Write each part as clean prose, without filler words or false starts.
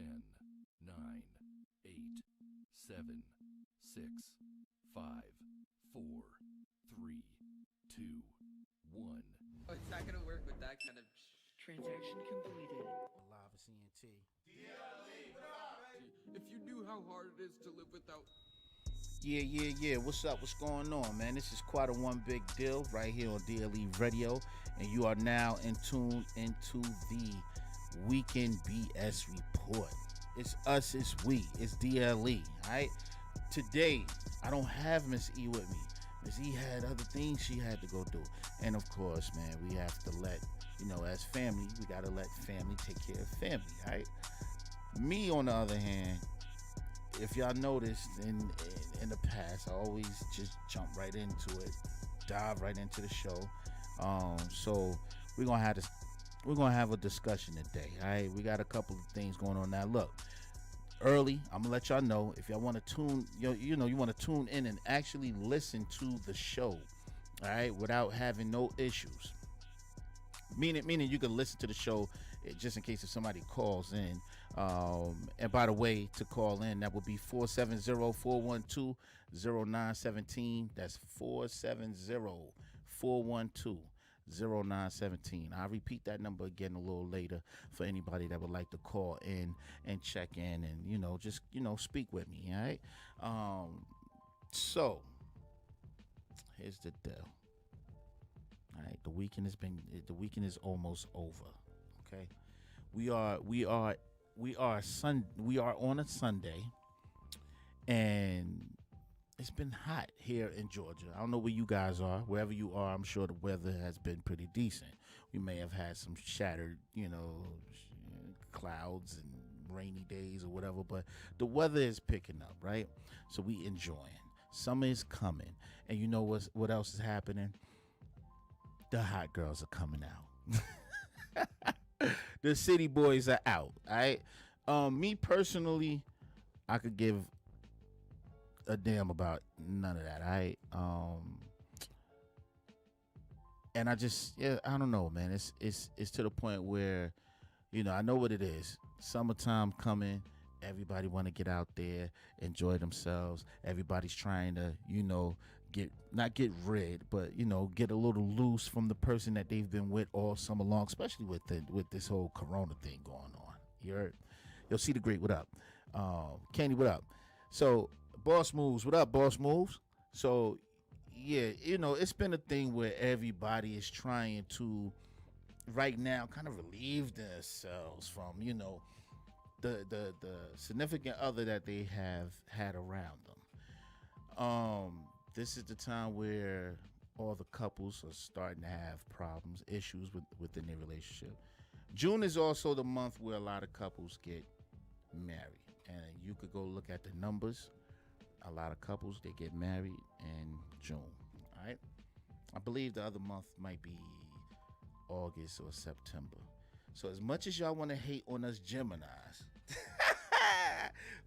10, 9, 8, 7, 6, 5, 4, 3, 2, 1. Oh, it's not gonna work with that kind of Transaction completed. Live at CNT. If you knew how hard it is to live without. Yeah. What's up? What's going on, man? This is quite a one big deal right here on D.L.E Radio, and you are now in tune into the Weekend BS Report. It's us, it's we, it's D.L.E. All right. Today, I don't have Miss E with me. Miss E had other things she had to go do, and of course, man, we have to let as family, we gotta let family take care of family. All right. Me, on the other hand, if y'all noticed in the past, I always just jump right into it, dive right into the show. So we're gonna have a discussion today. All right, we got a couple of things going on now. Look, early, I'm gonna let y'all know if y'all want to tune, you want to tune in and actually listen to the show. All right, without having no issues. Meaning you can listen to the show just in case if somebody calls in. And by the way, to call in, that would be 470-412-0917. That's 470-412-0917. I'll repeat that number again a little later for anybody that would like to call in and check in and, just, speak with me. All right. So here's the deal. All right, the weekend is almost over. Okay, we are on a Sunday, and it's been hot here in Georgia. I don't know where you guys are. Wherever you are, I'm sure the weather has been pretty decent. We may have had some shattered, clouds and rainy days or whatever, but the weather is picking up, right? So we enjoying. Summer is coming, and you know what else is happening? The hot girls are coming out. The city boys are out. All right. Me personally, I could give a damn about none of that. All right. And I don't know, man. It's to the point where, I know what it is. Summertime coming. Everybody want to get out there, enjoy themselves. Everybody's trying to, not get rid, but get a little loose from the person that they've been with all summer long, especially with this whole Corona thing going on. You heard? Yo, See the Great, what up? Candy, what up? So, Boss Moves, what up, Boss Moves? So, yeah, it's been a thing where everybody is trying to, right now, kind of relieve themselves from, the significant other that they have had around them. This is the time where all the couples are starting to have problems, issues within their relationship. June is also the month where a lot of couples get married, and you could go look at the numbers. A lot of couples, they get married in June. All right, I believe the other month might be August or September. So as much as y'all want to hate on us Geminis,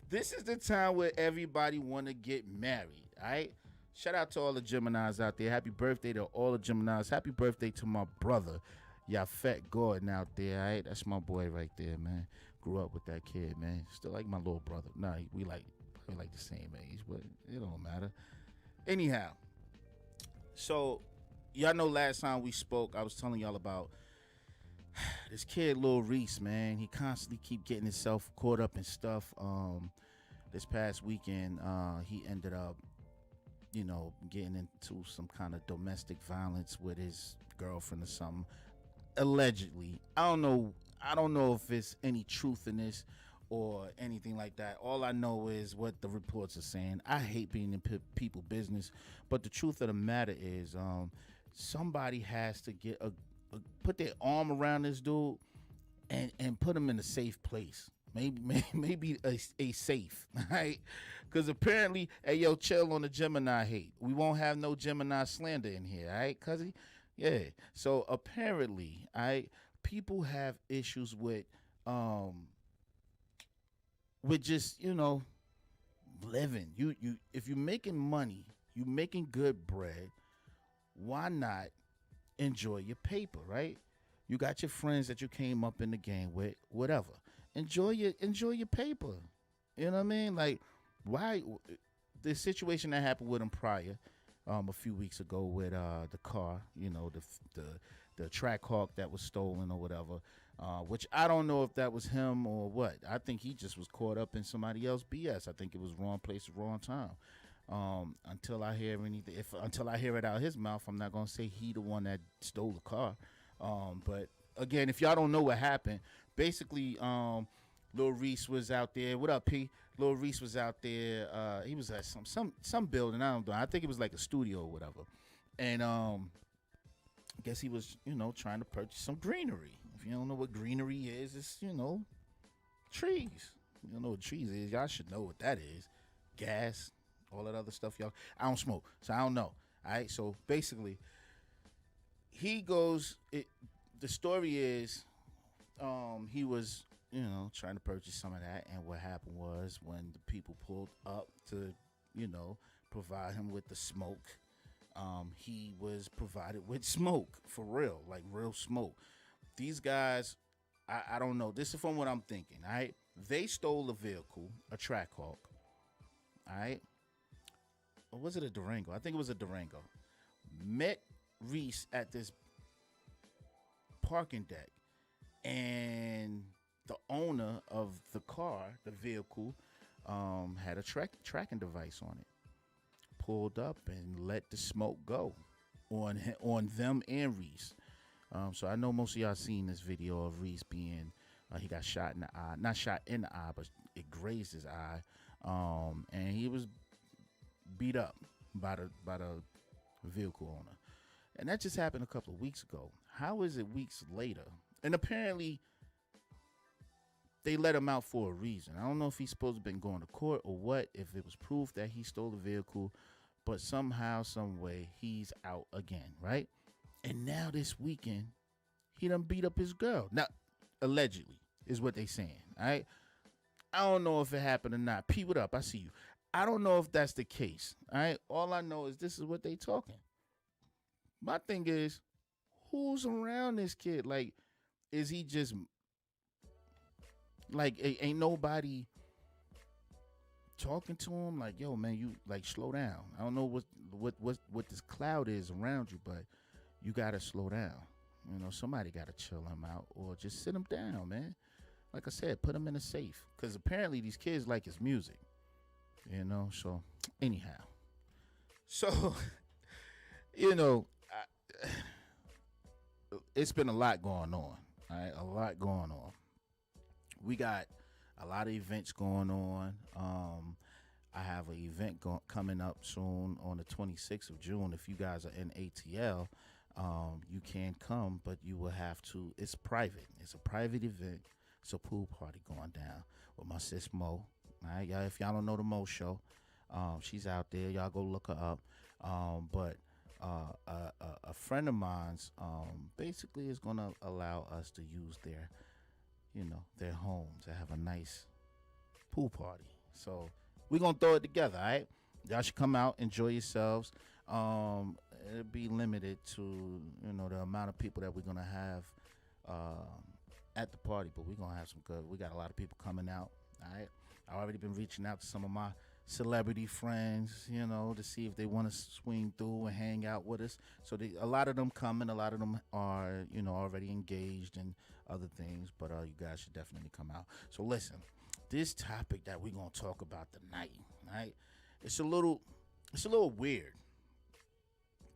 this is the time where everybody want to get married. All right. Shout out to all the Geminis out there. Happy birthday to all the Geminis. Happy birthday to my brother, Yafet Gordon out there. All right. That's my boy right there, man. Grew up with that kid, man. Still like my little brother. Nah, we like the same age, but it don't matter. Anyhow, so y'all know last time we spoke, I was telling y'all about this kid, Lil Reese, man. He constantly keep getting himself caught up in stuff. This past weekend, he ended up, getting into some kind of domestic violence with his girlfriend or something. Allegedly. I don't know if it's any truth in this or anything like that. All I know is what the reports are saying. I hate being in people's business, but the truth of the matter is, somebody has to get put their arm around this dude and put him in a safe place. Maybe a safe, right? Because apparently, hey, yo, chill on the Gemini hate. We won't have no Gemini slander in here, all right, cuzzy? Yeah. So apparently, people have issues with just, living. You if you're making money, you making good bread, why not enjoy your paper, right? You got your friends that you came up in the game with, whatever. enjoy your paper. You know what I mean? Like, why the situation that happened with him prior, a few weeks ago with the car, the track hawk that was stolen or whatever, which I don't know if that was him or what. I think he just was caught up in somebody else BS. I think it was wrong place, wrong time. Until I hear anything, until I hear it out of his mouth, I'm not gonna say he the one that stole the car. But again, if y'all don't know what happened, basically, Lil Reese was out there. What up, P? Lil Reese was out there. He was at some building. I don't know. I think it was like a studio or whatever. And I guess he was, trying to purchase some greenery. If you don't know what greenery is, it's trees. You don't know what trees is. Y'all should know what that is. Gas, all that other stuff, y'all. I don't smoke, so I don't know. All right. So basically, he goes. The story is, he was trying to purchase some of that. And what happened was when the people pulled up to, provide him with the smoke, he was provided with smoke for real, like real smoke. These guys, I don't know. This is from what I'm thinking, all right? They stole a vehicle, a Trackhawk, all right? Or was it a Durango? I think it was a Durango. Met Reese at this parking deck, and the owner of the car, the vehicle, had a tracking device on it. Pulled up and let the smoke go on them and Reese. So I know most of y'all seen this video of Reese being, he got shot in the eye, not shot in the eye, but it grazed his eye, and he was beat up by the vehicle owner. And that just happened a couple of weeks ago. How is it weeks later? And apparently, they let him out for a reason. I don't know if he's supposed to have been going to court or what, if it was proof that he stole the vehicle, but somehow, some way, he's out again, right? And now this weekend, he done beat up his girl. Now, allegedly, is what they saying, all right? I don't know if it happened or not. P, what up? I see you. I don't know if that's the case, all right? All I know is this is what they talking. My thing is, who's around this kid? Like, is he just... Like, ain't nobody talking to him? Like, yo, man, you like slow down. I don't know what this cloud is around you, but you gotta slow down. Somebody gotta chill him out or just sit him down, man. Like I said, put him in a safe, because apparently these kids like his music. So anyhow, so it's been a lot going on. All right, a lot going on. We got a lot of events going on. I have an event coming up soon on the 26th of June. If you guys are in ATL, you can come, but you will have to. It's private. It's a private event. It's a pool party going down with my sis Mo. All right, y'all. If y'all don't know the Mo Show, she's out there. Y'all go look her up. But a friend of mine's basically is going to allow us to use their home to have a nice pool party. So we're going to throw it together, all right? Y'all should come out, enjoy yourselves. It'll be limited to, the amount of people that we're going to have at the party, but we're going to have some good. We got a lot of people coming out, all right? I've already been reaching out to some of my celebrity friends, to see if they want to swing through and hang out with us. So a lot of them coming, a lot of them are, already engaged in other things, but you guys should definitely come out. So listen, this topic that we're going to talk about tonight, right? It's a little weird,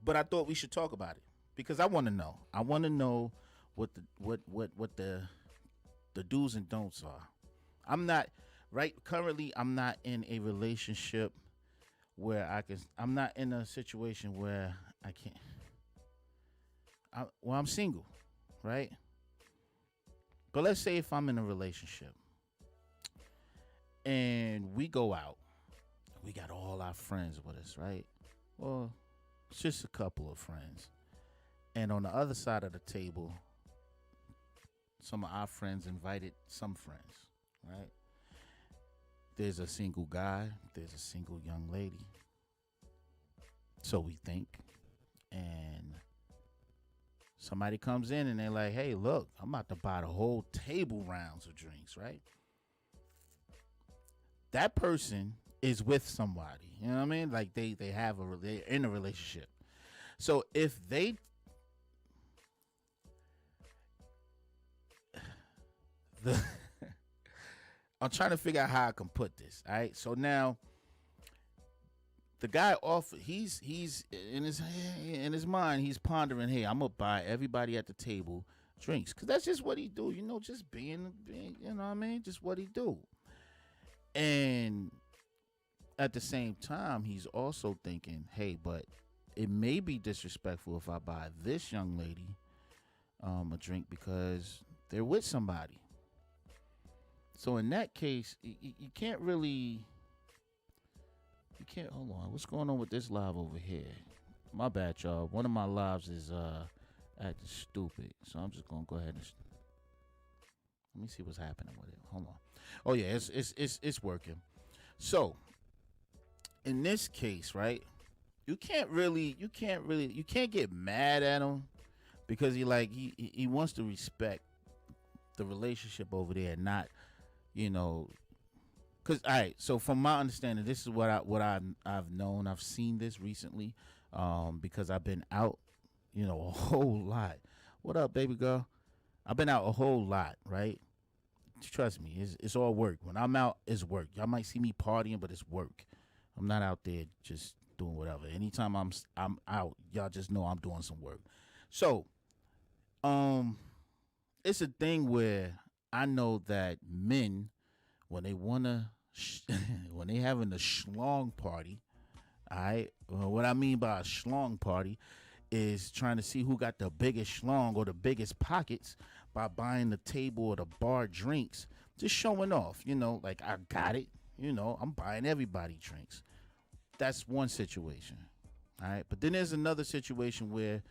but I thought we should talk about it because I want to know. I want to know what the do's and don'ts are. Currently, I'm not in a relationship where I'm not in a situation where I can't. I'm single, right? But let's say if I'm in a relationship and we go out, we got all our friends with us, right? Well, it's just a couple of friends. And on the other side of the table, some of our friends invited some friends, right? There's a single guy, there's a single young lady. So we think. And Somebody comes in and they're like, hey, look, I'm about to buy the whole table rounds of drinks, right? That person is with somebody. You know what I mean? Like they're in a relationship. So if the I'm trying to figure out how I can put this. All right. So now the guy offered. He's in his mind. He's pondering. Hey, I'm gonna buy everybody at the table drinks because that's just what he do. You know, just being. You know what I mean? Just what he do. And at the same time, he's also thinking, hey, but it may be disrespectful if I buy this young lady a drink because they're with somebody. So in that case, you can't really. You can't. Hold on. What's going on with this live over here? My bad, y'all. One of my lives is acting stupid, so I'm just gonna go ahead and. Let me see what's happening with it. Hold on. Oh yeah, it's working. So in this case, right? You can't get mad at him because he wants to respect the relationship over there, not, you know. Cause all right, so from my understanding, this is what I've known. I've seen this recently, because I've been out, you know, a whole lot. What up, baby girl? I've been out a whole lot, right? Trust me, it's all work. When I'm out, it's work. Y'all might see me partying, but it's work. I'm not out there just doing whatever. Anytime I'm out, y'all just know I'm doing some work. So, it's a thing where I know that men, when they wanna, when they having a schlong party, all right. Well, what I mean by a schlong party is trying to see who got the biggest schlong or the biggest pockets by buying the table or the bar drinks, just showing off. You know, like I got it. You know, I'm buying everybody drinks. That's one situation. All right. But then there's another situation where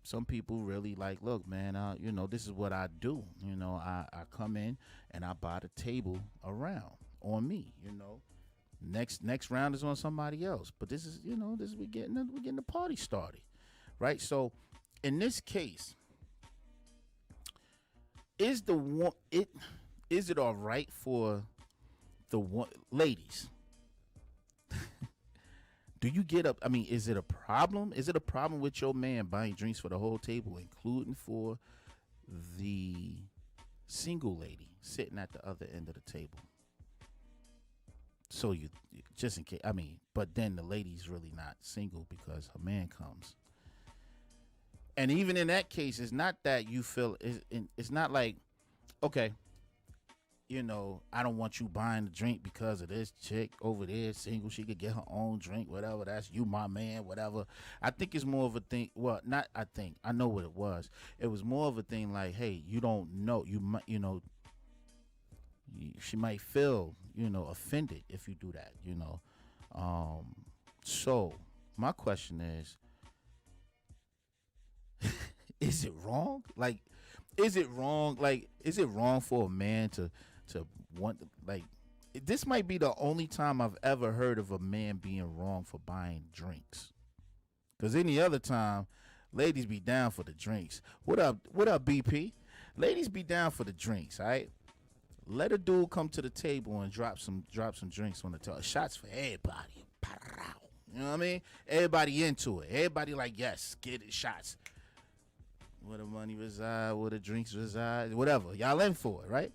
some people really like, look, man, you know, this is what I do. You know, I come in and I buy the table around on me, you know. Next round is on somebody else. But this is, you know, we're getting the party started. Right? So in this case, is it all right for the one ladies? Do you get up? I mean, is it a problem? Is it a problem with your man buying drinks for the whole table, including for the single lady sitting at the other end of the table? So you just in case. I mean, but then the lady's really not single because her man comes. And even in that case, it's not that you feel. It's not like, okay, you know, I don't want you buying the drink because of this chick over there, single. She could get her own drink, whatever. That's you, my man, whatever. I think it's more of a thing. Well, not I think. I know what it was. It was more of a thing like, hey, you don't know. You might, you know, she might feel, you know, offended if you do that, you know. So my question is it wrong? Like, is it wrong? Like, is it wrong for a man to want, like, this might be the only time I've ever heard of a man being wrong for buying drinks. Because any other time, ladies be down for the drinks. What up, BP? Ladies be down for the drinks, all right? Let a dude come to the table and drop some drinks on the table. Shots for everybody. You know what I mean? Everybody into it. Everybody like, yes, get it, shots. Where the money reside, where the drinks reside, whatever. Y'all in for it, right?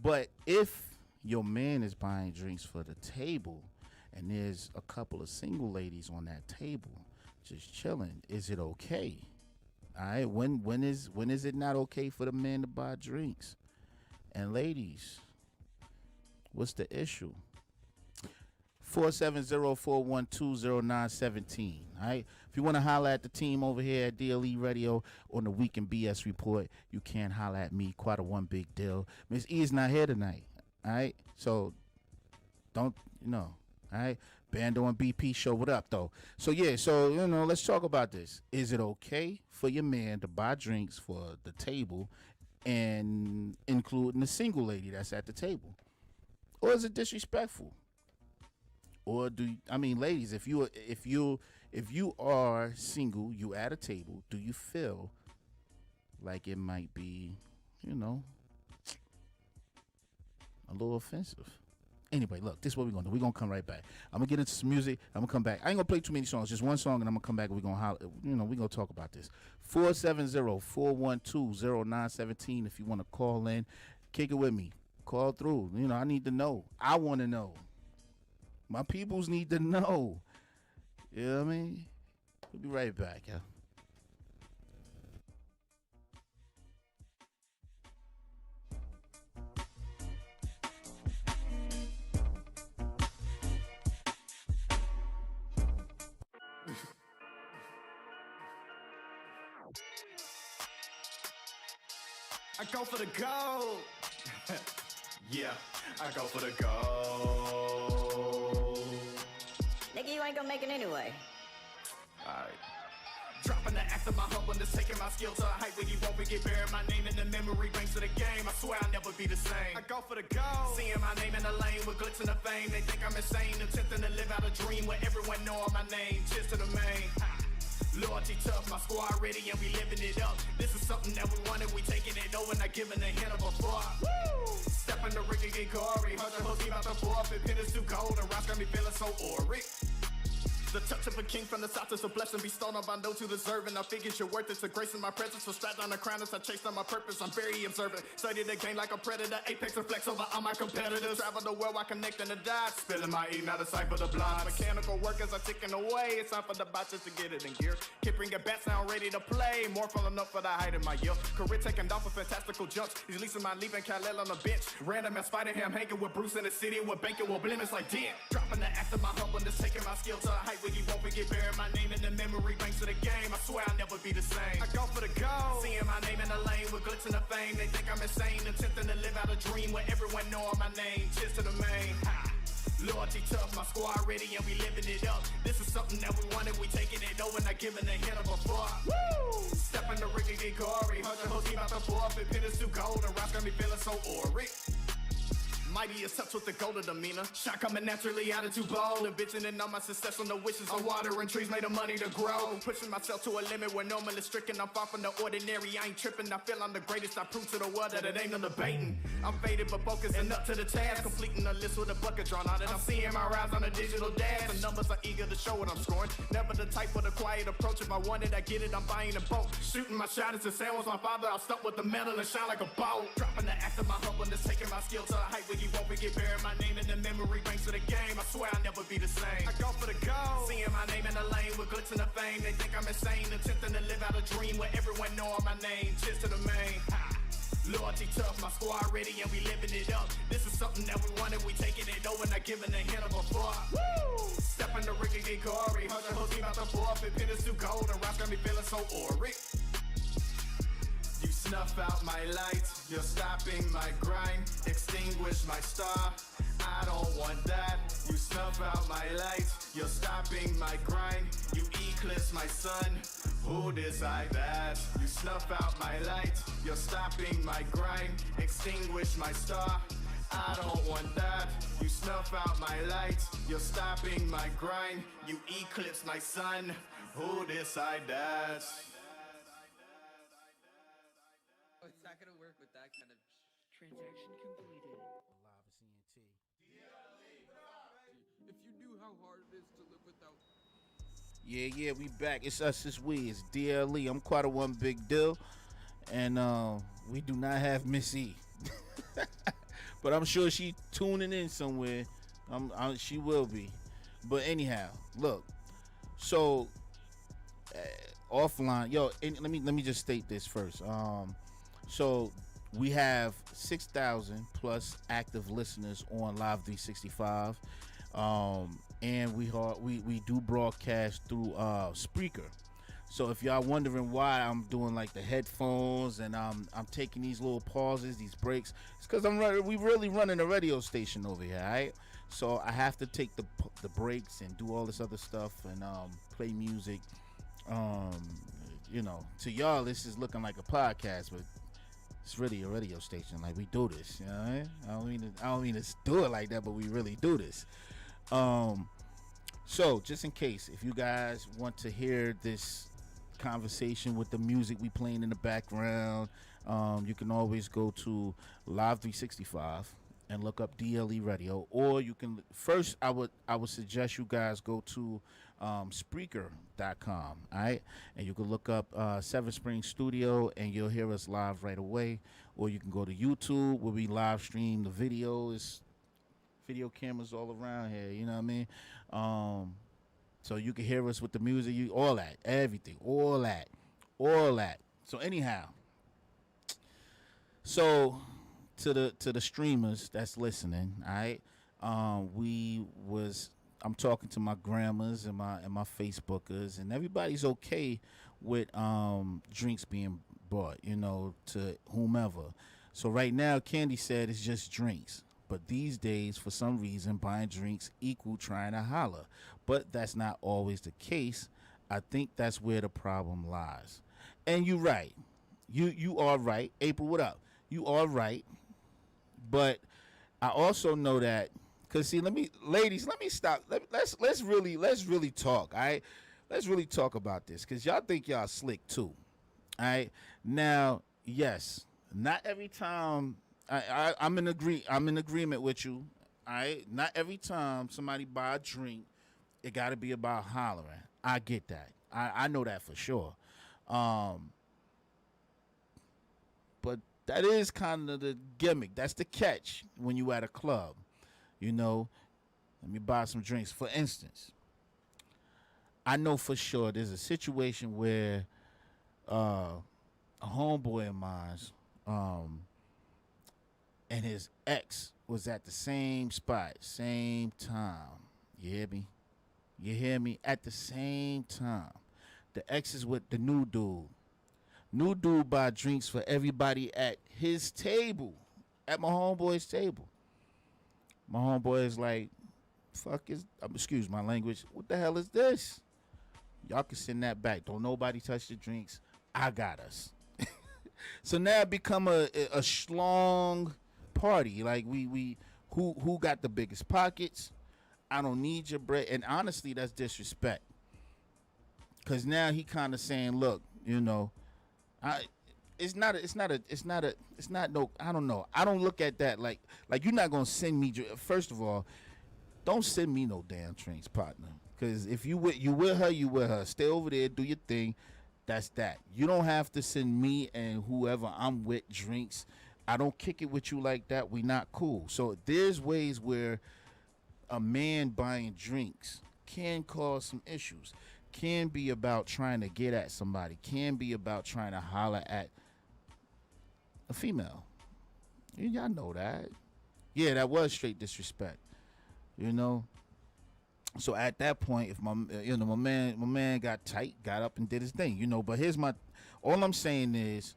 But if your man is buying drinks for the table and there's a couple of single ladies on that table just chilling, is it okay? All right, when is it not okay for the man to buy drinks? And ladies, what's the issue? 470-412-0917. All right. If you want to holler at the team over here at D.L.E. Radio on the Weekend BS Report, you can holler at me. Quite a one big deal. Miss E is not here tonight. All right. So don't, you know. All right. Bando and BP show what up though. So yeah. So you know, let's talk about this. Is it okay for your man to buy drinks for the table, and including the single lady that's at the table, or is it disrespectful? Or ladies, if you are single, you at a table, do you feel like it might be, you know, a little offensive. Anyway, look, this is what we're gonna do. We're gonna come right back. I'm gonna get into some music. I'm gonna come back. I ain't gonna play too many songs, just one song, and I'm gonna come back and we're gonna holler. You know, we're gonna talk about this. 470-412-0917 if you wanna call in, kick it with me. Call through. You know, I need to know. I wanna know. My peoples need to know. You know what I mean? We'll be right back, yeah. I go for the gold. Yeah, I go for the gold. Nigga, you ain't gonna make it anyway. Alright. Dropping the act of my humbleness, taking my skill to a height where you won't forget, bearing my name in the memory banks of the game. I swear I'll never be the same. I go for the gold. Seeing my name in the lane with glitz and the fame. They think I'm insane, attempting to live out a dream where everyone know my name. Cheers to the main. Ha. Loyalty tough, my squad ready and we living it up. This is something that we wanted, we taking it over, not giving a hint of a fuck. Woo! Step in the ring and get gory. 100 hooks, about the forfeit, pin is too cold, and Ross got me feeling so auric. The touch of a king from the south is a blessing bestowed on by those who deserve it. I figured you're worth it to grace in my presence. So strap down the crown as I chase on my purpose. I'm very observant. Study the game like a predator. Apex and flex over all my competitors. Travel the world while connecting the dots. Spilling my ink, not a sight for the blind. Mechanical work as I ticking away. It's time for the botches to get it in gear. Keep bringing bats now ready to play. More falling up for the height of my year. Career taking off with fantastical jumps. He's leasing my leaving Khalil on the bench. Random as Spider-Ham hanging with Bruce in the city. With banking with blemish like damn. Dropping the act of my humbleness. Taking my skill to a height where you won't forget. Bearing my name in the memory banks of the game. I swear I'll never be the same. I go for the gold. Seeing my name in the lane with glitz and the fame. They think I'm insane, attempting to live out a dream where everyone know my name. Cheers to the main. Ha. Loyalty tough, my squad ready and we living it up. This is something that we wanted, we taking it over, not giving a hint of a fuck. Woo! Step in the ring and get gory. 100 hooks, about the forfeit, pin is too cold, and Ross got me feeling so auric. Mighty as touch with the golden demeanor. Shot coming naturally, attitude bold. Envisioning all my success on the wishes of water and trees made of money to grow. Pushing myself to a limit where normally stricken. I'm far from the ordinary, I ain't tripping. I feel I'm the greatest, I prove to the world that it ain't no debating. I'm faded but focused and up to the task. Completing a list with a bucket drawn on it. I'm seeing my rise on a digital dash. The numbers are eager to show what I'm scoring. Never the type for the quiet approach. If I want it, I get it, I'm buying a boat. Shooting my shot as a sandwich, my father, I'll stop with the metal and shine like a bolt. Dropping the act of my humbleness, taking my skill to a height where you won't forget, bearing my name in the memory banks of the game. I swear I'll never be the same. I go for the gold. Seeing my name in the lane with glitz and the fame. They think I'm insane, attempting to live out a dream where everyone know my name. Cheers to the main. Ha. Loyalty tough, my squad ready and we living it up. This is something that we wanted, we taking it over, not giving a hint of a fuck. Woo! Step in the ring and get gory. 100 hooks, about the forfeit, pin is too cold, and Ross got me feeling so auric. You snuff out my light, you're stopping my grind, extinguish my star. I don't want that. You snuff out my light, you're stopping my grind, you eclipse my sun. Who decide that? You snuff out my light, you're stopping my grind, extinguish my star. I don't want that. You snuff out my light, you're stopping my grind, you eclipse my sun. Who decide that? Oh, it's not gonna work with that kind of. Transaction completed. Live CNT. If you knew how hard it is to live without. Yeah, we back. It's us, it's we. It's D.L.E. I'm quite a one big deal. And we do not have Miss E. But I'm sure she tuning in somewhere. She will be. But anyhow, look. So offline, yo, and let me just state this first. So we have 6,000 plus active listeners on Live 365. And we do broadcast through Spreaker. So if y'all wondering why I'm doing like the headphones and I'm taking these little pauses, these breaks, it's because we really running a radio station over here, all right? So I have to take the breaks and do all this other stuff and play music. You know, to y'all this is looking like a podcast, but it's really a radio station. Like, we do this, you know what I mean? I don't mean to do it like that, but we really do this. So just in case, if you guys want to hear this conversation with the music we playing in the background. You can always go to Live 365 and look up D.L.E. Radio, or you can first. I would suggest you guys go to Spreaker.com, all right, and you can look up Seven Spring Studio, and you'll hear us live right away. Or you can go to YouTube where we live stream the videos, video cameras all around here. You know what I mean? So you can hear us with the music, all that, everything, all that. So anyhow, so to the streamers that's listening, all right. I'm talking to my grandmas and my Facebookers, and everybody's okay with drinks being bought, to whomever. So right now, Candy said it's just drinks. But these days, for some reason, buying drinks equal trying to holler. But that's not always the case. I think that's where the problem lies. And you're right. You are right. April, what up? You are right. But I also know that, cause see, let me stop. Let's really talk. All right, let's really talk about this, cause y'all think y'all slick too. All right, now yes, not every time. I'm in agreement with you. All right, not every time somebody buy a drink, it got to be about hollering. I get that. I know that for sure. But that is kind of the gimmick. That's the catch when you at a club. Let me buy some drinks. For instance, I know for sure there's a situation where a homeboy of mine's and his ex was at the same spot, same time. You hear me? You hear me? At the same time. The ex is with the new dude. New dude buy drinks for everybody at his table, at my homeboy's table. My homeboy is like, excuse my language, what the hell is this? Y'all can send that back. Don't nobody touch the drinks. I got us. So now it become a schlong party. Like who got the biggest pockets? I don't need your bread. And honestly, that's disrespect. Cause now he kind of saying, look, it's not no, I don't know. I don't look at that like you're not gonna send me. First of all, don't send me no damn drinks, partner. Cause if you with her. Stay over there, do your thing. That's that. You don't have to send me and whoever I'm with drinks. I don't kick it with you like that. We not cool. So there's ways where a man buying drinks can cause some issues. Can be about trying to get at somebody. Can be about trying to holler at a female. Y'all know that. Yeah, that was straight disrespect. So at that point, if my man got tight, got up and did his thing, But all I'm saying is,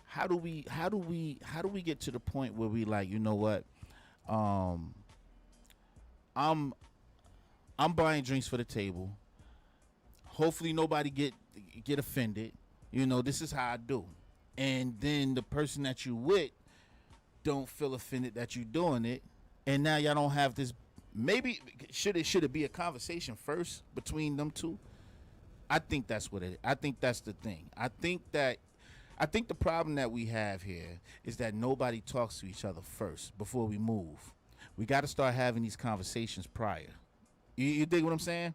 how do we get to the point where we like, you know what? I'm buying drinks for the table. Hopefully nobody get offended. This is how I do. And then the person that you with don't feel offended that you doing it. And now y'all don't have this. Maybe should it be a conversation first between them two? I think that's what it is. I think that's the thing. I think the problem that we have here is that nobody talks to each other first before we move. We got to start having these conversations prior. You dig what I'm saying?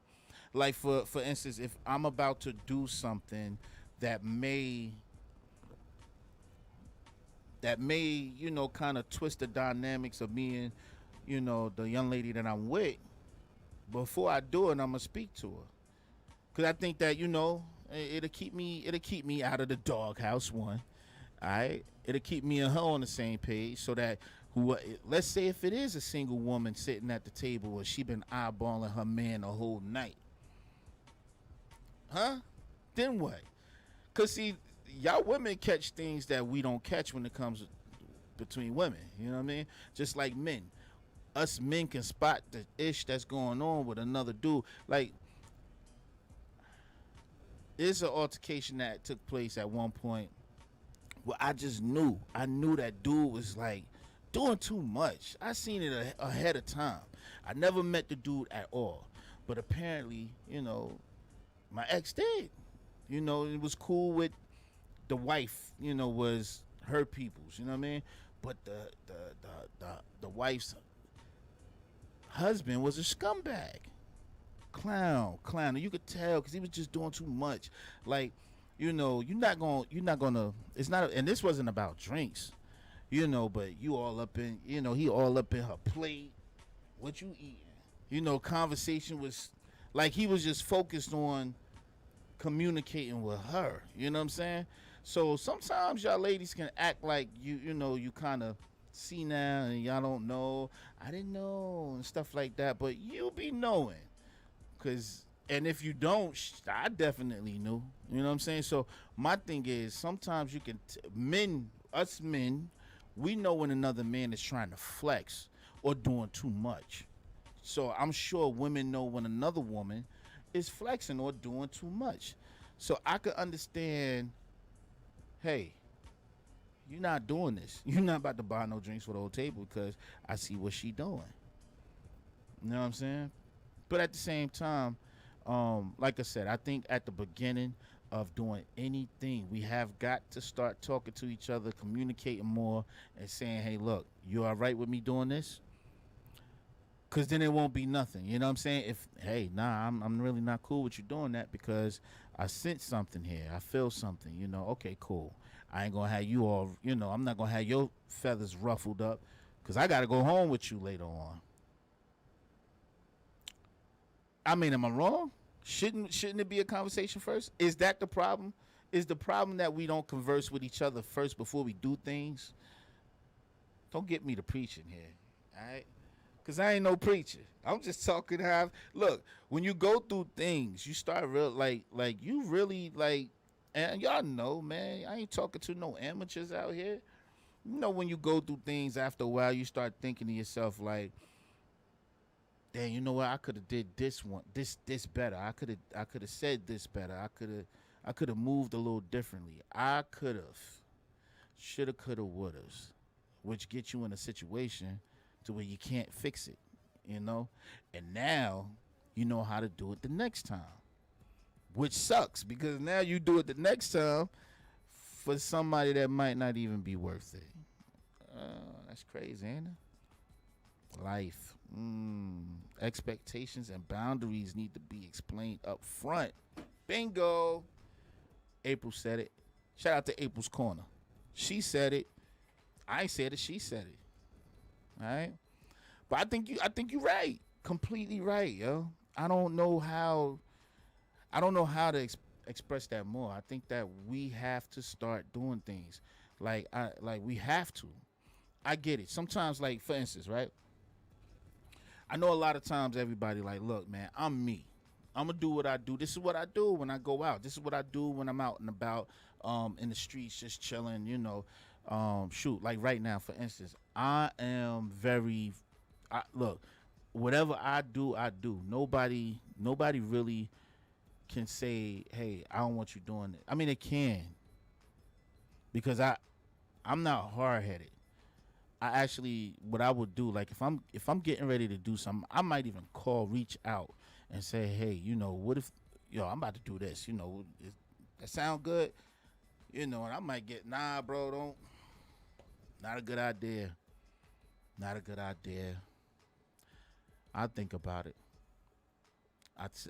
Like for instance, if I'm about to do something that may kind of twist the dynamics of me and the young lady that I'm with, before I do it, I'm gonna speak to her, cause I think that it'll keep me out of the doghouse. One, all right, it'll keep me and her on the same page, so that let's say if it is a single woman sitting at the table and she been eyeballing her man the whole night, then what? Cause see, y'all women catch things that we don't catch when it comes between women. You know what I mean? Just like men. Us men can spot the ish that's going on with another dude. Like, there's an altercation that took place at one point where I knew that dude was like doing too much. I seen it ahead of time. I never met the dude at all, but apparently, My ex did. It was cool with the wife. Was her people's. You know what I mean? But the wife's husband was a scumbag, clown. You could tell because he was just doing too much. Like, you're not gonna. It's not. And this wasn't about drinks. But you all up in. He all up in her plate. What you eating? Conversation was like he was just focused on communicating with her. You know what I'm saying? So sometimes y'all ladies can act like you kind of see now and y'all don't know. I didn't know and stuff like that, but you be knowing. And if you don't, I definitely knew. You know what I'm saying? So my thing is sometimes you can, us men, we know when another man is trying to flex or doing too much. So I'm sure women know when another woman is flexing or doing too much. So I could understand, hey, you're not doing this. You're not about to buy no drinks for the whole table because I see what she doing. You know what I'm saying? But at the same time, like I said, I think at the beginning of doing anything, we have got to start talking to each other, communicating more, and saying, hey, look, you all right with me doing this? Because then it won't be nothing. You know what I'm saying? If, hey, nah, I'm really not cool with you doing that because I sense something here. I feel something, Okay, cool. I ain't going to have you all, I'm not going to have your feathers ruffled up because I got to go home with you later on. I mean, am I wrong? Shouldn't it be a conversation first? Is that the problem? Is the problem that we don't converse with each other first before we do things? Don't get me to preaching here, all right? Because I ain't no preacher. I'm just talking how, look, when you go through things, you start you really, and y'all know, man, I ain't talking to no amateurs out here. When you go through things after a while, you start thinking to yourself, like, damn, you know what? I could have did this better. I could have said this better. I could have moved a little differently. I could have, shoulda, coulda, woulda, which gets you in a situation to where you can't fix it, And now you know how to do it the next time, which sucks because now you do it the next time for somebody that might not even be worth it. That's crazy, ain't it? Life. Expectations and boundaries need to be explained up front. Bingo. April said it. Shout out to April's Corner. She said it. I said it. She said it. All right. But I think you're right. Completely right, yo. I don't know how to express that more. I think that we have to start doing things. Like we have to. I get it. Sometimes, like, for instance, right? I know a lot of times everybody like, look, man, I'm me. I'm going to do what I do. This is what I do when I go out. This is what I do when I'm out and about in the streets just chilling, shoot, like right now, for instance, I am look, whatever I do, I do. Nobody really can say, hey, I don't want you doing it. I mean, it can because I'm not hard-headed. I actually, what I would do, like if I'm getting ready to do something, I might even reach out and say, hey, what if, I'm about to do this, that sound good, and I might get, nah, bro, not a good idea. Not a good idea. I think about it.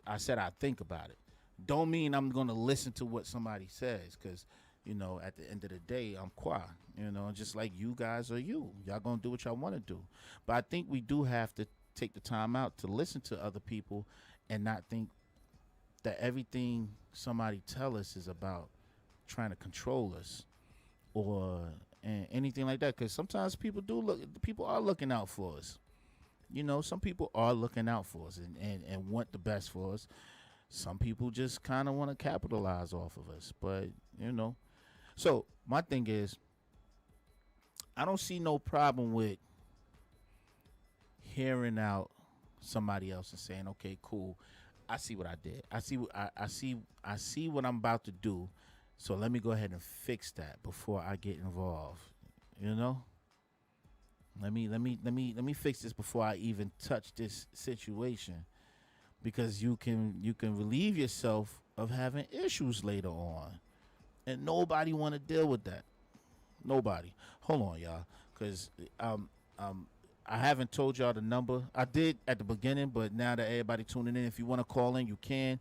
I said I think about it. Don't mean I'm going to listen to what somebody says because, at the end of the day, I'm quiet, just like you guys are you. Y'all going to do what y'all want to do. But I think we do have to take the time out to listen to other people and not think that everything somebody tell us is about trying to control us or anything like that. Because sometimes people are looking out for us. Some people are looking out for us and want the best for us. Some people just kind of want to capitalize off of us. But, so my thing is, I don't see no problem with hearing out somebody else and saying, okay, cool, I see what I did. I see what I'm about to do. So let me go ahead and fix that before I get involved. Let me fix this before I even touch this situation, because you can relieve yourself of having issues later on, and nobody want to deal with that. Nobody. Hold on, y'all, because um, I haven't told y'all the number. I did at the beginning, but now that everybody tuning in, if you want to call in, you can.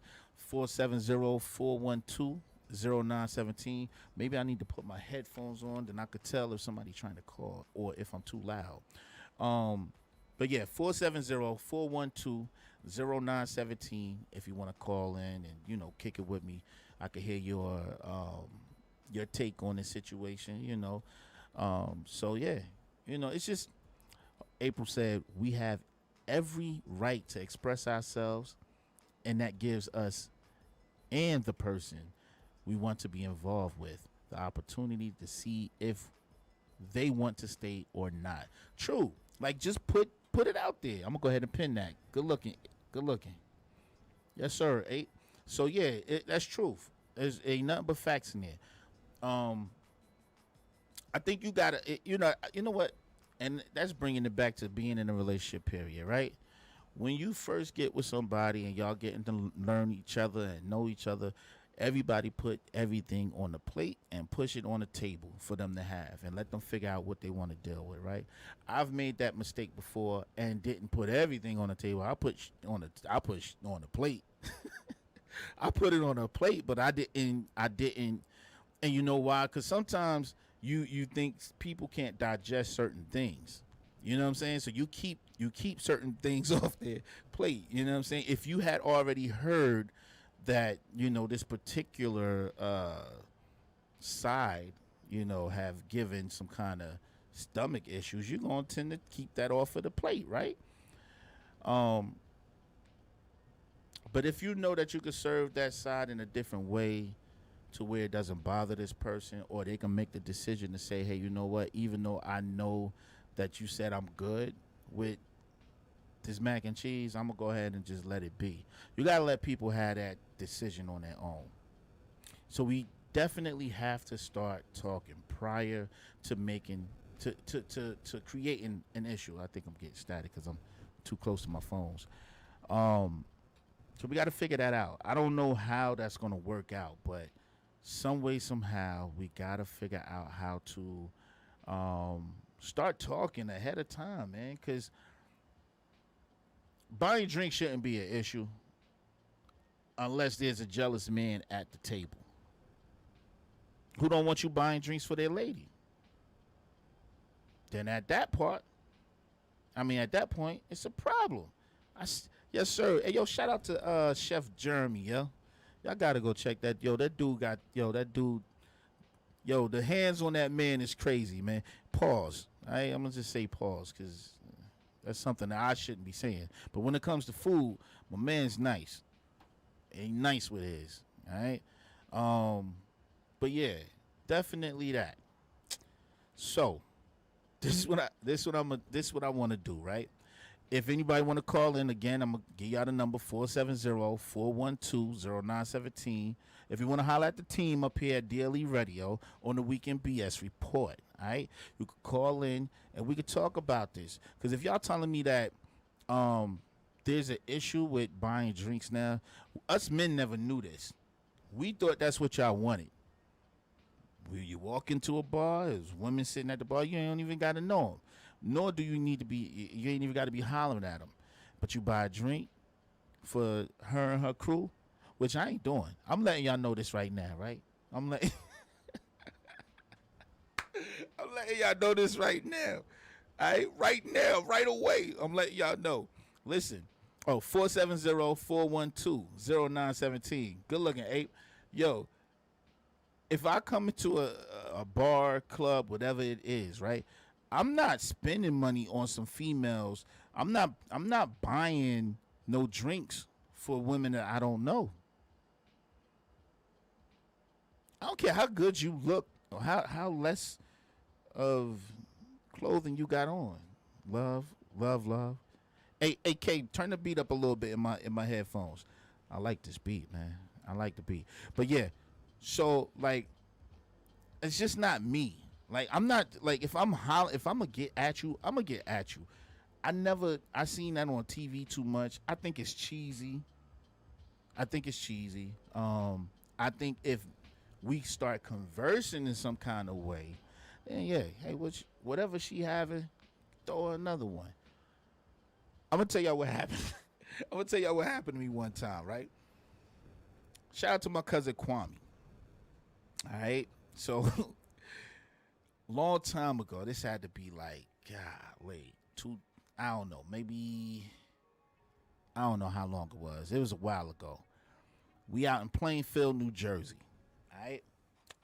470-412-0917. Maybe I need to put my headphones on, then I could tell if somebody trying to call or if I'm too loud. But yeah, 470-412-0917. If you want to call in and kick it with me, I could hear your take on the situation. So yeah, it's just April said we have every right to express ourselves, and that gives us and the person we want to be involved with the opportunity to see if they want to stay or not. True. Like, just put it out there. I'm gonna go ahead and pin that. Good looking. Yes, sir. So yeah, that's truth. There's ain't nothing but facts in there. I think you gotta. You know what? And that's bringing it back to being in a relationship period, right? When you first get with somebody and y'all getting to learn each other and know each other, everybody put everything on the plate and push it on the table for them to have and let them figure out what they want to deal with, right? I've made that mistake before and didn't put everything on the table. I pushed on the plate. I put it on a plate, but I didn't. And you know why? Because sometimes you think people can't digest certain things. You know what I'm saying? So you keep certain things off their plate. You know what I'm saying? If you had already heard that, this particular side, have given some kind of stomach issues, you're going to tend to keep that off of the plate, right? But if you know that you could serve that side in a different way to where it doesn't bother this person, or they can make the decision to say, hey, you know what, even though I know that you said I'm good with this mac and cheese, I'm going to go ahead and just let it be. You got to let people have that decision on their own. So we definitely have to start talking prior to making, to creating an issue. I think I'm getting static because I'm too close to my phones. So we got to figure that out. I don't know how that's going to work out, but some way, somehow, we got to figure out how to start talking ahead of time, man, because buying drinks shouldn't be an issue unless there's a jealous man at the table who don't want you buying drinks for their lady. Then at that point, it's a problem. Yes, sir. Hey, yo, shout out to Chef Jeremy, yo. Y'all got to go check that. That dude, the hands on that man is crazy, man. Pause. All right? I'm going to just say pause because that's something that I shouldn't be saying. But when it comes to food, my man's nice. Ain't nice with his. All right? But yeah, definitely that. So, this is what I want to do, right? If anybody want to call in, again, I'm going to give y'all the number, 470-412-0917. If you want to holler at the team up here at D.L.E. Radio on the Weekend BS Report, all right? You can call in, and we can talk about this. Because if y'all telling me that there's an issue with buying drinks now, us men never knew this. We thought that's what y'all wanted. When you walk into a bar, there's women sitting at the bar, you ain't even got to know them. Nor do you need to be, you ain't even got to be hollering at them. But you buy a drink for her and her crew, which I ain't doing. I'm letting y'all know this right now, right? I'm letting y'all know this right now. All right? Right now, right away. I'm letting y'all know. Listen. 470-412-0917. Good looking, Ape. Yo, if I come into a bar, club, whatever it is, right? I'm not spending money on some females. I'm not buying no drinks for women that I don't know. I don't care how good you look or how less of clothing you got on. Love. Hey, K, turn the beat up a little bit in my headphones. I like this beat, man. I like the beat. But yeah, so like it's just not me. Like, I'm not, like, if I'm gonna get at you, I'm gonna get at you. I seen that on TV too much. I think it's cheesy. I think it's cheesy. I think if we start conversing in some kind of way, then yeah, hey, whatever she having, throw her another one. I'm gonna tell y'all what happened. I'm gonna tell y'all what happened to me one time, right? Shout out to my cousin Kwame. All right, so long time ago, this had to be like, golly, I don't know, maybe, I don't know how long it was. It was a while ago. We out in Plainfield, New Jersey, all right?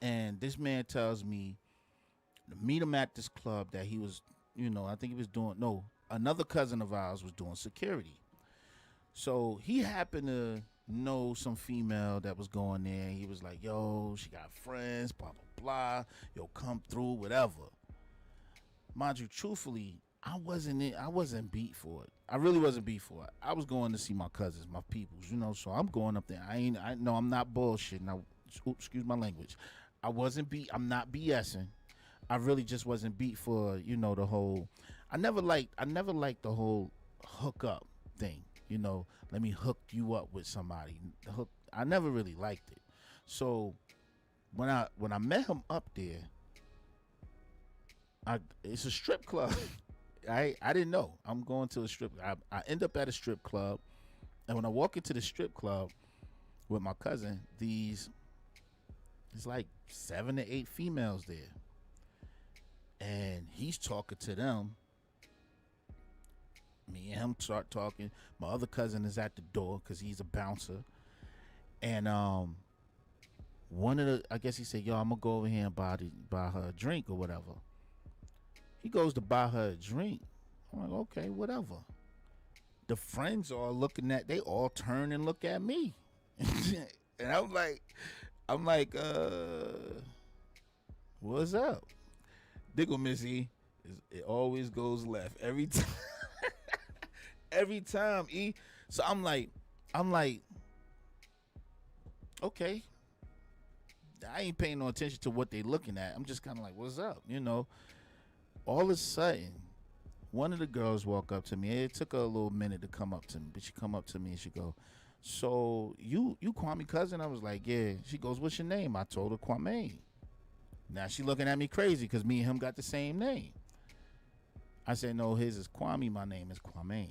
And this man tells me to meet him at this club that he was, I think he was doing, no, another cousin of ours was doing security. So he happened to know some female that was going there. He was like, yo, she got friends, blah, blah, blah. Yo, come through, whatever. Mind you, truthfully, I wasn't beat for it. I really wasn't beat for it. I was going to see my cousins, my peoples, so I'm going up there. I know I'm not bullshitting. Excuse my language. I'm not BSing. I really just wasn't beat for, the whole, I never liked the whole hook up thing. Let me hook you up with somebody. I never really liked it. So when I met him up there, it's a strip club. I didn't know. I'm going to a strip. I end up at a strip club, and when I walk into the strip club with my cousin, it's like 7 to 8 females there, and he's talking to them. Me and him start talking. My other cousin is at the door because he's a bouncer. And I guess he said, yo, I'm going to go over here and buy her a drink or whatever. He goes to buy her a drink. I'm like, okay, whatever. The friends are looking they all turn and look at me. And I'm like, what's up? Diggle Missy, it always goes left every time. Every time, E. So I'm like, okay. I ain't paying no attention to what they looking at. I'm just kind of like, what's up? All of a sudden, one of the girls walk up to me. It took her a little minute to come up to me, but she come up to me and she go, so you Kwame cousin? I was like, yeah. She goes, what's your name? I told her Kwame. Now she looking at me crazy because me and him got the same name. I said, no, his is Kwame. My name is Kwame.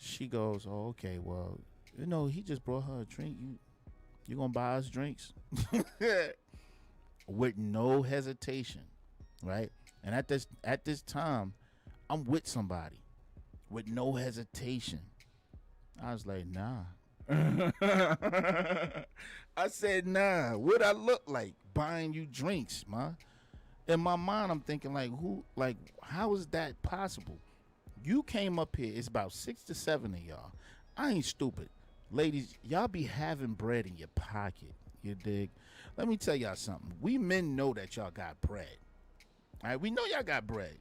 She goes, oh, okay, well, he just brought her a drink. You gonna buy us drinks? With no hesitation, right? And at this time, I'm with somebody with no hesitation. I was like, nah. I said, nah. What I look like buying you drinks, man? In my mind, I'm thinking how is that possible? You came up here. It's about 6 to 7 of y'all. I ain't stupid. Ladies, y'all be having bread in your pocket. You dig? Let me tell y'all something. We men know that y'all got bread. All right? We know y'all got bread.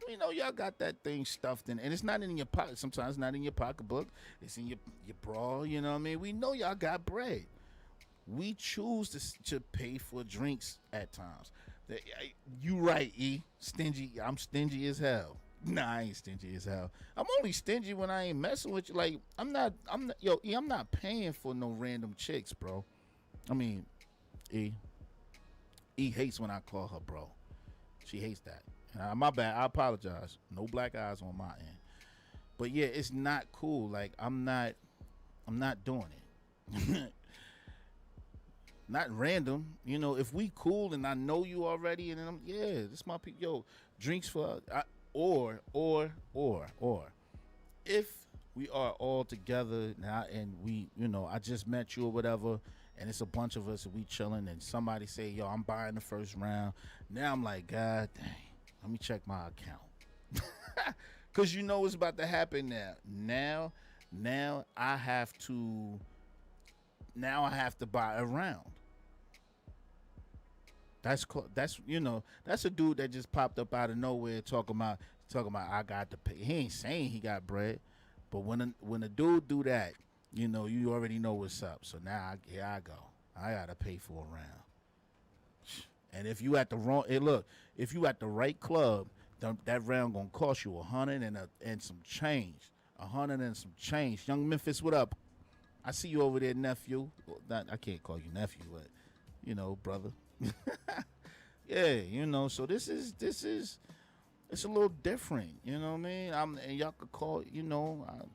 We know y'all got that thing stuffed in. And it's not in your pocket. Sometimes it's not in your pocketbook. It's in your bra. You know what I mean? We know y'all got bread. We choose to pay for drinks at times. You right, E. Stingy. I'm stingy as hell. Nah, I ain't stingy as hell. I'm only stingy when I ain't messing with you. Like, I'm not, E, I'm not paying for no random chicks, bro. I mean, E hates when I call her bro. She hates that. My bad. I apologize. No black eyes on my end. But yeah, it's not cool. Like, I'm not doing it. Not random. If we cool and I know you already, and then this my people. Yo, drinks for or if we are all together now and we, I just met you or whatever, and it's a bunch of us and we chilling, and somebody say, yo, I'm buying the first round. Now I'm like, God dang, let me check my account. Cause it's about to happen now. Now I have to buy a round. That's a dude that just popped up out of nowhere talking about I got to pay. He ain't saying he got bread, but when a dude do that, you already know what's up. So now here I go. I gotta pay for a round. And if you at the right club, that round gonna cost you $100 and some change. $100 and some change. Young Memphis, what up? I see you over there, nephew. Well, I can't call you nephew, but brother. Yeah, so this is it's a little different, you know what I mean? And y'all could call,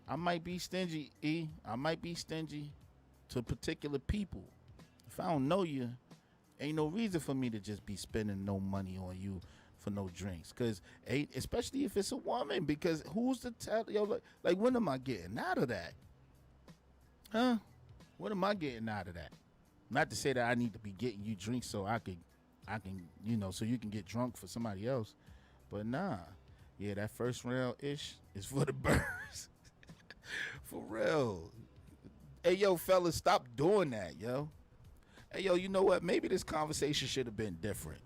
I might be stingy, I might be stingy to particular people. If I don't know you, ain't no reason for me to just be spending no money on you for no drinks. Cause especially if it's a woman, because who's to tell, like what am I getting out of that? Huh? What am I getting out of that? Not to say that I need to be getting you drinks so I can, so you can get drunk for somebody else. But nah. Yeah, that first round ish is for the birds. For real. Hey, yo, fellas, stop doing that, yo. Hey, yo, you know what? Maybe this conversation should have been different.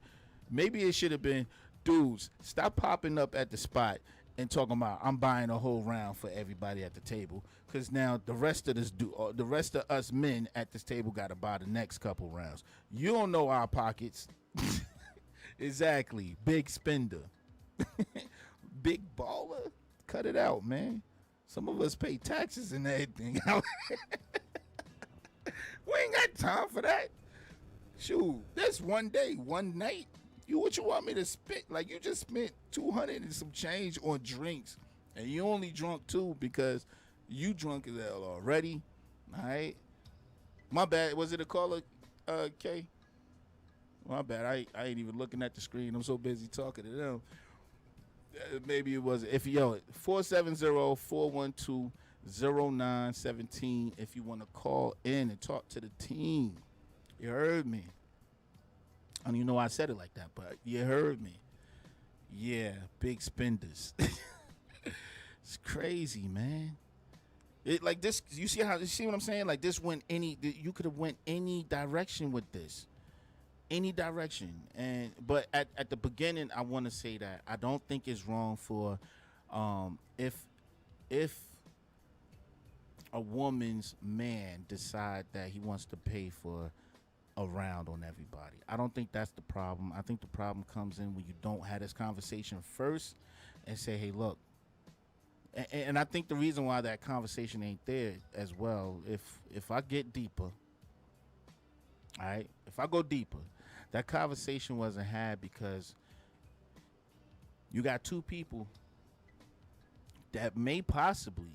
Maybe it should have been, dudes, stop popping up at the spot and talking about I'm buying a whole round for everybody at the table, because now the rest of us men at this table got to buy the next couple rounds. You don't know our pockets. Exactly. Big spender. Big baller. Cut it out, man. Some of us pay taxes and everything. We ain't got time for that. Shoot, that's one day, one night. What you want me to spend? Like, you just spent 200 and some change on drinks, and you only drunk 2 because you drunk as hell already. All right. My bad. Was it a caller, K? My bad. I ain't even looking at the screen. I'm so busy talking to them. Maybe it was. 470-412-0917 if you want to call in and talk to the team. You heard me. I don't even know why I said it like that, but you heard me. Yeah, big spenders. It's crazy, man. It like this. You see what I'm saying? Like this went you could have went any direction with this. Any direction. But at the beginning, I want to say that I don't think it's wrong for if a woman's man decide that he wants to pay for a round on everybody. I don't think that's the problem. I think the problem comes in when you don't have this conversation first and say, hey, look. And I think the reason why that conversation ain't there as well, if I get deeper, all right, if I go deeper, that conversation wasn't had because you got 2 people that may possibly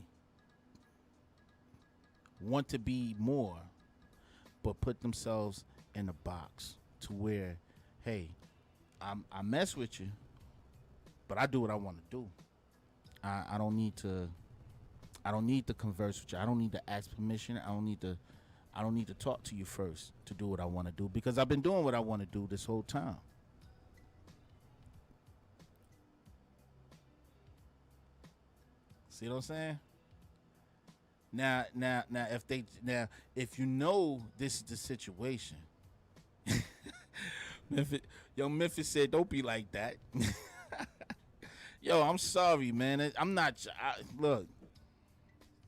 want to be more, but put themselves in a box to where, hey, I mess with you, but I do what I want to do. I don't need to converse with you. I don't need to ask permission. I don't need to talk to you first to do what I want to do, because I've been doing what I want to do this whole time. See what I'm saying? Now, if you know this is the situation, Memphis said, "Don't be like that." Yo, I'm sorry, man. I'm not. Look,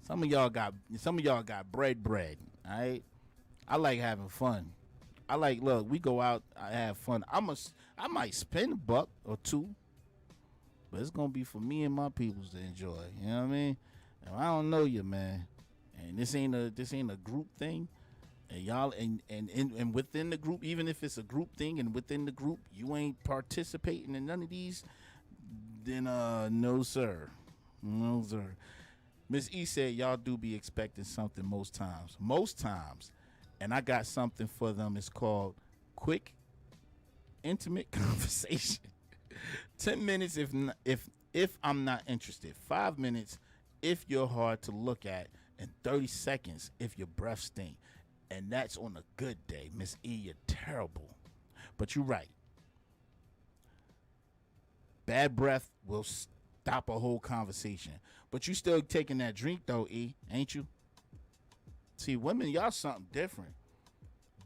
some of y'all got bread. All right, I like having fun. Look, we go out, I have fun. I might spend $1 or $2, but it's gonna be for me and my peoples to enjoy. You know what I mean? And I don't know you, man. And this ain't a group thing. And y'all and within the group, even if it's a group thing, and within the group you ain't participating in none of these, then no sir. Miss E said y'all do be expecting something most times. And I got something for them. It's called quick, intimate conversation. 10 minutes if I'm not interested. 5 minutes if you're hard to look at, and 30 seconds if your breath stink. And that's on a good day. Miss E, you're terrible. But you're right. Bad breath will stop a whole conversation. But you still taking that drink though, E, ain't you? See, women, y'all something different.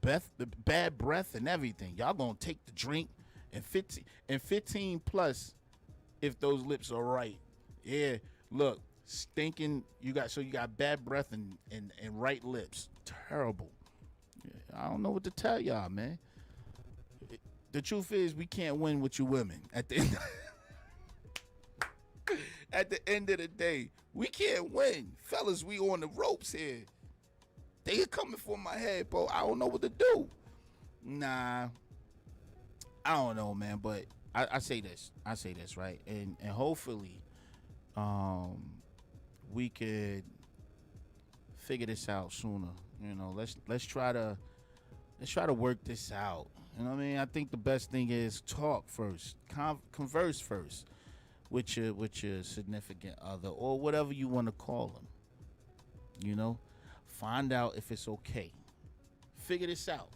Bad breath and everything. Y'all gonna take the drink and 15 plus if those lips are right. Yeah, look, stinking. You got bad breath and right lips. Terrible. I don't know what to tell y'all, man. The truth is, we can't win with you women at the end. At the end of the day, we can't win. Fellas, we on the ropes here. They coming for my head, bro. I don't know what to do. Nah, I don't know, man. But I say this. Right, and hopefully, we could figure this out sooner. Let's try to work this out. You know what I mean? I think the best thing is talk first, converse first with your significant other or whatever you want to call them. Find out if it's okay. Figure this out.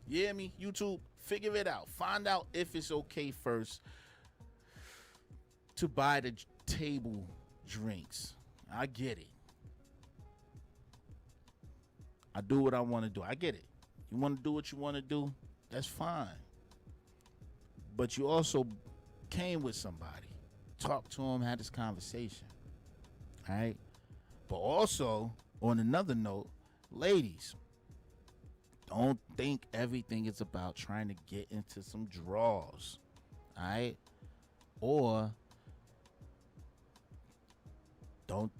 You hear me? YouTube, figure it out. Find out if it's okay first to buy the table drinks. I get it. I do what I want to do. I get it. You want to do what you want to do? That's fine. But you also came with somebody. Talked to him, had this conversation. All right? But also, on another note, ladies, don't think everything is about trying to get into some draws. All right? Or don't,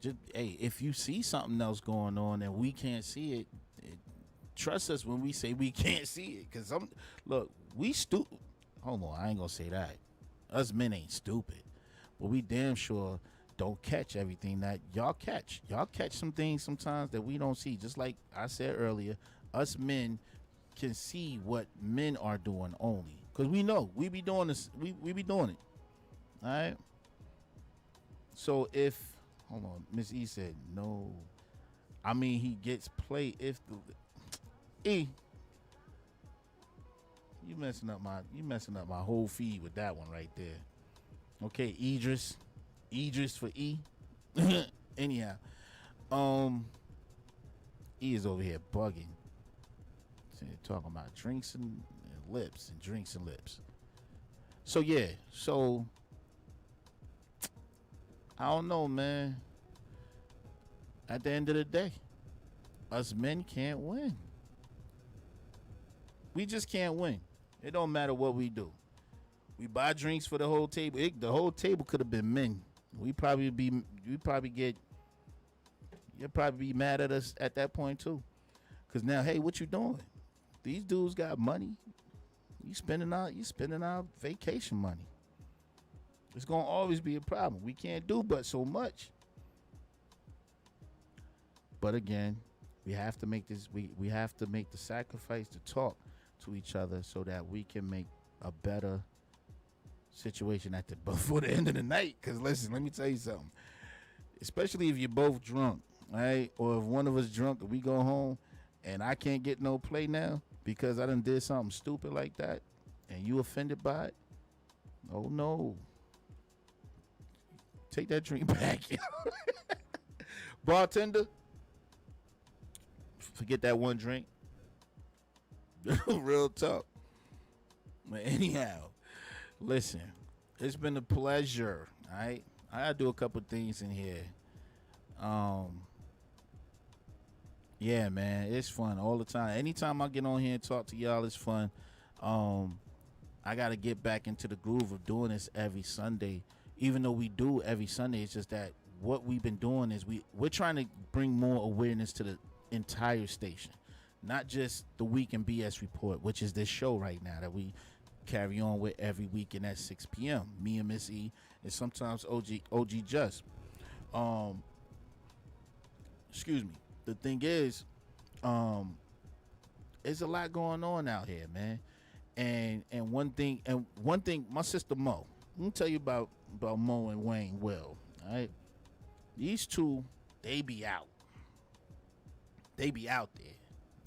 just, hey, if you see something else going on and we can't see it, trust us when we say we can't see it. Because we stupid. Hold on, I ain't gonna say that. Us men ain't stupid. But we damn sure don't catch everything that y'all catch. Y'all catch some things sometimes that we don't see. Just like I said earlier, us men can see what men are doing only. Because we know. We be doing this. We be doing it. All right? So if, hold on, Miss E said no. I mean, he gets played if the E. You messing up my whole feed with that one right there. Okay, Idris for E. Anyhow, E is over here bugging, talking about drinks and lips and drinks and lips. So yeah, I don't know, man. At the end of the day, us men can't win. We just can't win. It don't matter what we do. We buy drinks for the whole table. The whole table could have been men. You'd probably be mad at us at that point too. Cause now, hey, what you doing? These dudes got money. You spending our vacation money. It's gonna always be a problem. We can't do but so much. But again, we have to make this. We have to make the sacrifice to talk to each other so that we can make a better situation before the end of the night. Because listen, let me tell you something. Especially if you're both drunk, right? Or if one of us drunk and we go home and I can't get no play now because I done did something stupid like that and you offended by it. Oh no. Take that drink back. Bartender, forget that one drink. Real talk. But anyhow, listen, it's been a pleasure. All right, I gotta do a couple things in here. Yeah, man, it's fun all the time. Anytime I get on here and talk to y'all, it's fun. I gotta get back into the groove of doing this every Sunday. Even though we do every Sunday, it's just that what we've been doing is we're trying to bring more awareness to the entire station. Not just the Week in BS Report, which is this show right now that we carry on with every weekend at 6 p.m. Me and Miss E, and sometimes OG Just. Excuse me. The thing is, there's a lot going on out here, man. And one thing, my sister Mo. Let me tell you about Mo and Wayne Will. All right, these two, they be out there.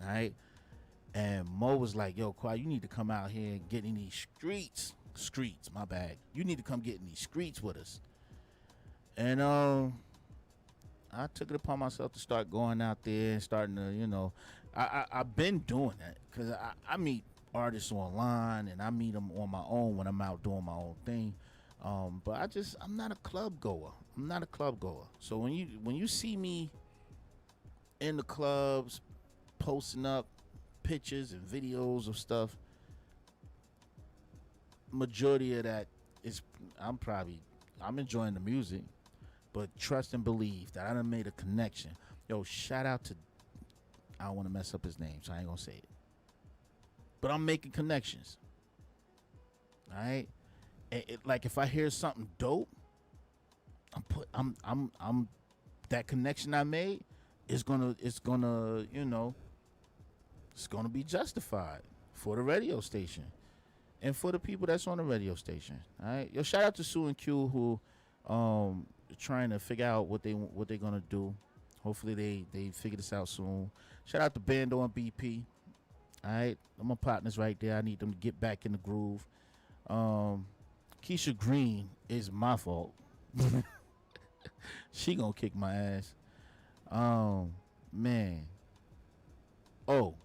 All right, and Mo was like, "Yo, Quad, you need to come out here and get in these streets. My bad. You need to come get in these streets with us." And I took it upon myself to start going out there and starting to, I've been doing that because I meet artists online and I meet them on my own when I'm out doing my own thing. But I'm not a club goer. So when you see me in the clubs posting up pictures and videos of stuff, majority of that is I'm enjoying the music, but trust and believe that I done made a connection. Yo, shout out to I don't want to mess up his name, so I ain't gonna say it. But I'm making connections. All right, like if I hear something dope, I'm that connection I made is gonna you know, it's gonna be justified for the radio station and for the people that's on the radio station. All right, yo, shout out to Sue and Q who trying to figure out what they're gonna do. Hopefully they figure this out soon. Shout out to Bando and BP. All right, I'm my partners right there. I need them to get back in the groove. Keisha Green is my fault. She gonna kick my ass. Man. Oh,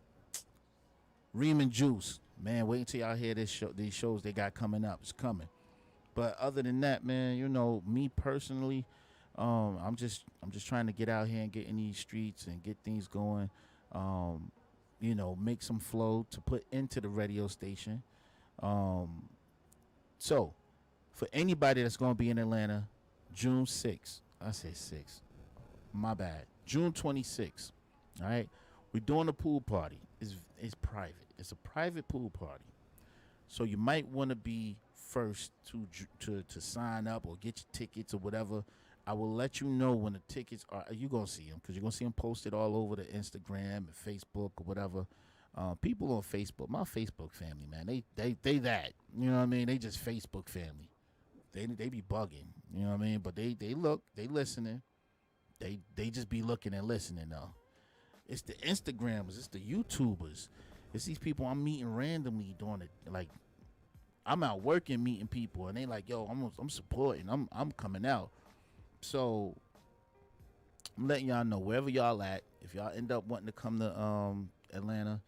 Reem and Juice. Man, wait until y'all hear this show. These shows they got coming up. It's coming. But other than that, man, you know, me personally, I'm just trying to get out here and get in these streets and get things going. You know, make some flow to put into the radio station. So, for anybody that's going to be in Atlanta, June 6th, I said 6th, my bad, June 26th, all right, we're doing a pool party. It's private. It's a private pool party. So you might want to be first to sign up or get your tickets or whatever. I will let you know when the tickets are. You're going to see them because you're going to see them posted all over the Instagram and Facebook or whatever. People on Facebook, my Facebook family, man, they that. You know what I mean? They just Facebook family. They be bugging. You know what I mean? But they look, they listening. They just be looking and listening though. It's the Instagrammers, it's the YouTubers. It's these people I'm meeting randomly doing it. Like, I'm out working, meeting people, and they like, yo, I'm supporting. I'm coming out. So I'm letting y'all know wherever y'all at. If y'all end up wanting to come to Atlanta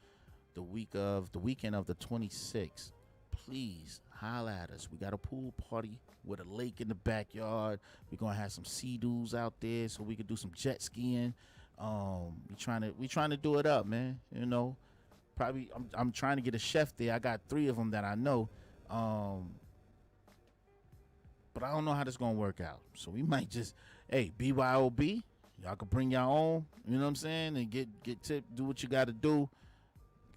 the weekend of the 26th, please holla at us. We got a pool party with a lake in the backyard. We're gonna have some sea-doos out there so we can do some jet skiing. We trying to do it up, man. You know, probably I'm trying to get a chef there. I got 3 of them that I know. But I don't know how this gonna work out. So we might just, hey, BYOB, y'all can bring your own, you know what I'm saying, and get tipped, do what you gotta do,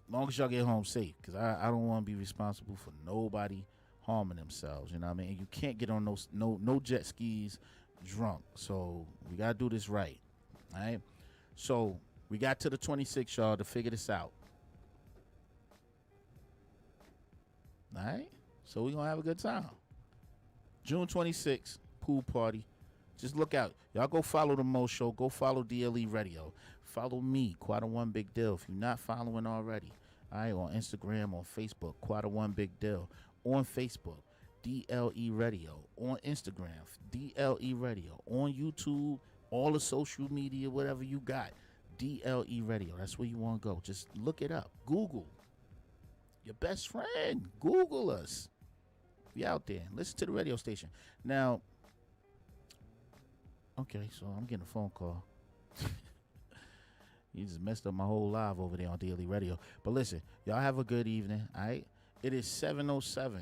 as long as y'all get home safe. Cause I don't wanna be responsible for nobody harming themselves, you know what I mean? And you can't get on no jet skis drunk. So we gotta do this right. All right. So we got to the 26th, y'all, to figure this out. All right. So we're gonna have a good time. June 26th, pool party. Just look out. Y'all go follow the Mo Show. Go follow D.L.E. Radio. Follow me, Quad One Big Deal. If you're not following already, all right, on Instagram, on Facebook, Quad One Big Deal. On Facebook, D.L.E. Radio. On Instagram, D.L.E. Radio. On YouTube, all the social media, whatever you got, D.L.E. Radio. That's where you want to go. Just look it up. Google. Your best friend. Google us. We out there. Listen to the radio station. Now, okay, so I'm getting a phone call. You just messed up my whole live over there on D.L.E. Radio. But listen, y'all have a good evening, all right? It is 7:07.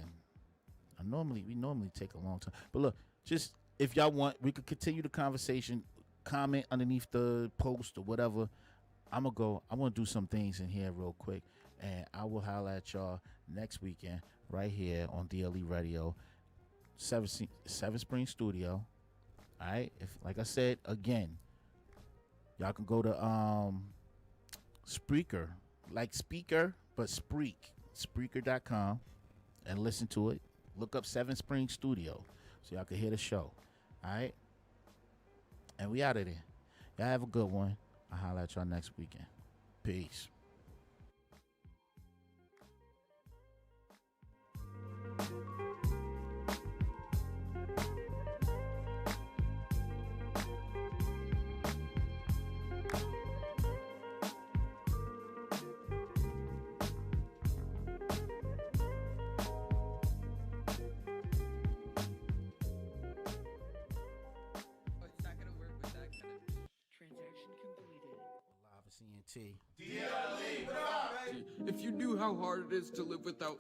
We normally take a long time. But look, just if y'all want, we could continue the conversation. Comment underneath the post or whatever. I'm going to go. I want to do some things in here real quick. And I will holler at y'all next weekend right here on D.L.E. Radio, 7 Spring Studio. All right. If, like I said, again, y'all can go to Spreaker, like speaker, but Spreaker.com and listen to it. Look up 7 Spring Studio so y'all can hear the show. All right. And we out of there. Y'all have a good one. I'll holler at y'all next weekend. Peace. Oh, it's not gonna work with that kind of. Transaction completed. Live at CNT. If you knew how hard it is to live without